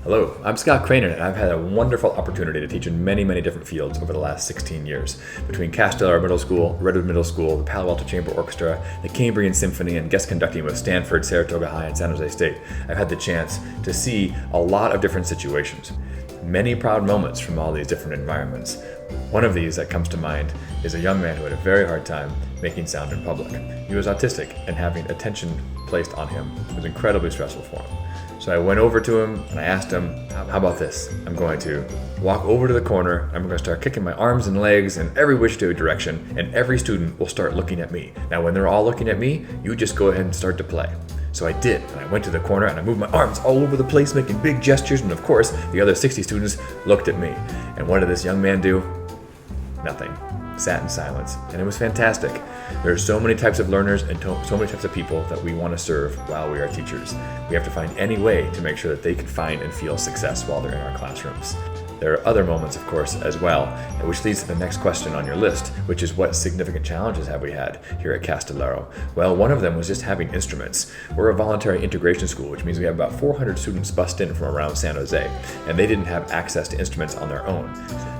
Hello, I'm Scott Krijnen, and I've had a wonderful opportunity to teach in many, many different fields over the last 16 years. Between Castillero Middle School, Redwood Middle School, the Palo Alto Chamber Orchestra, the Cambrian Symphony, and guest conducting with Stanford, Saratoga High, and San Jose State, I've had the chance to see a lot of different situations. Many proud moments from all these different environments. One of these that comes to mind is a young man who had a very hard time making sound in public. He was autistic, and having attention placed on him was incredibly stressful for him. So I went over to him and I asked him, how about this? I'm going to walk over to the corner, I'm going to start kicking my arms and legs in every which direction, and every student will start looking at me. Now when they're all looking at me, you just go ahead and start to play. So I did, and I went to the corner and I moved my arms all over the place, making big gestures, and of course, the other 60 students looked at me. And what did this young man do? Nothing. Sat in silence, and it was fantastic. There are so many types of learners and so many types of people that we want to serve while we are teachers. We have to find any way to make sure that they can find and feel success while they're in our classrooms. There are other moments, of course, as well, which leads to the next question on your list, which is what significant challenges have we had here at Castillero? Well, one of them was just having instruments. We're a voluntary integration school, which means we have about 400 students bussed in from around San Jose, and they didn't have access to instruments on their own.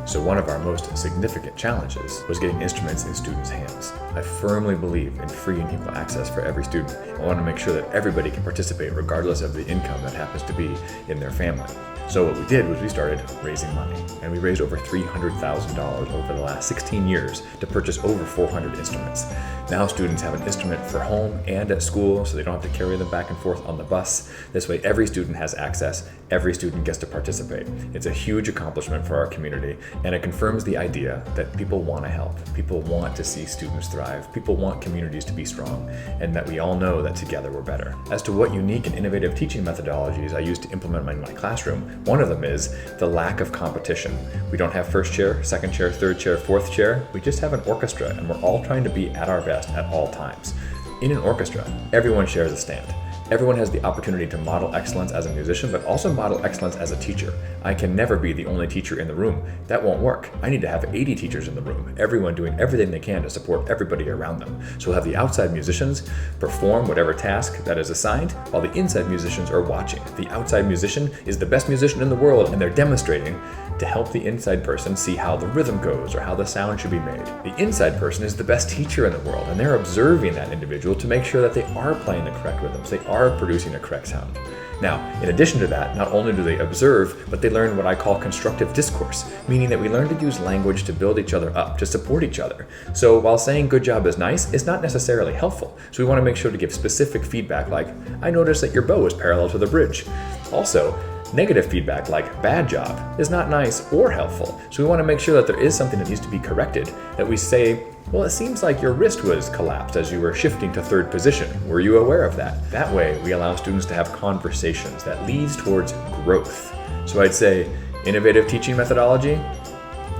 So one of our most significant challenges was getting instruments in students' hands. I firmly believe in free and equal access for every student. I want to make sure that everybody can participate regardless of the income that happens to be in their family. So what we did was we started raising money, and we raised over $300,000 over the last 16 years to purchase over 400 instruments. Now students have an instrument for home and at school, so they don't have to carry them back and forth on the bus. This way every student has access, every student gets to participate. It's a huge accomplishment for our community, and it confirms the idea that people want to help. People want to see students thrive. People want communities to be strong, and that we all know that together we're better. As to what unique and innovative teaching methodologies I use to implement in my classroom, one of them is the lack of competition. We don't have first chair, second chair, third chair, fourth chair. We just have an orchestra, and we're all trying to be at our best at all times. In an orchestra, everyone shares a stand. Everyone has the opportunity to model excellence as a musician, but also model excellence as a teacher. I can never be the only teacher in the room. That won't work. I need to have 80 teachers in the room, everyone doing everything they can to support everybody around them. So we'll have the outside musicians perform whatever task that is assigned, while the inside musicians are watching. The outside musician is the best musician in the world, and they're demonstrating to help the inside person see how the rhythm goes or how the sound should be made. The inside person is the best teacher in the world, and they're observing that individual to make sure that they are playing the correct rhythms, they are producing a correct sound. Now, in addition to that, not only do they observe, but they learn what I call constructive discourse, meaning that we learn to use language to build each other up, to support each other. So while saying good job is nice, it's not necessarily helpful. So we want to make sure to give specific feedback like, I noticed that your bow is parallel to the bridge. Also, negative feedback like bad job is not nice or helpful. So we want to make sure that there is something that needs to be corrected, that we say, well, it seems like your wrist was collapsed as you were shifting to third position. Were you aware of that? That way, we allow students to have conversations that leads towards growth. So I'd say innovative teaching methodology,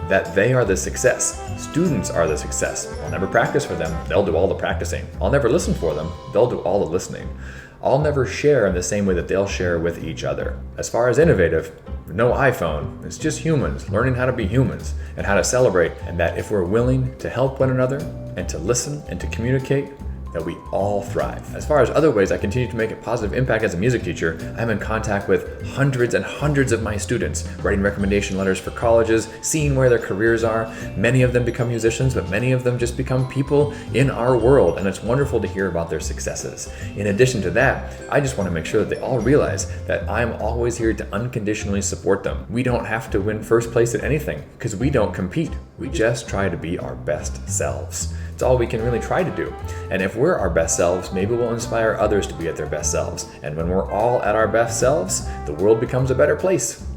that they are the success. Students are the success. I'll never practice for them. They'll do all the practicing. I'll never listen for them. They'll do all the listening. I'll never share in the same way that they'll share with each other. As far as innovative, no iPhone. It's just humans learning how to be humans and how to celebrate, and that if we're willing to help one another and to listen and to communicate, that we all thrive. As far as other ways I continue to make a positive impact as a music teacher, I'm in contact with hundreds and hundreds of my students, writing recommendation letters for colleges, seeing where their careers are. Many of them become musicians, but many of them just become people in our world, and it's wonderful to hear about their successes. In addition to that, I just want to make sure that they all realize that I'm always here to unconditionally support them. We don't have to win first place at anything, because we don't compete. We just try to be our best selves. It's all we can really try to do. And if we're our best selves, maybe we'll inspire others to be at their best selves. And when we're all at our best selves, the world becomes a better place.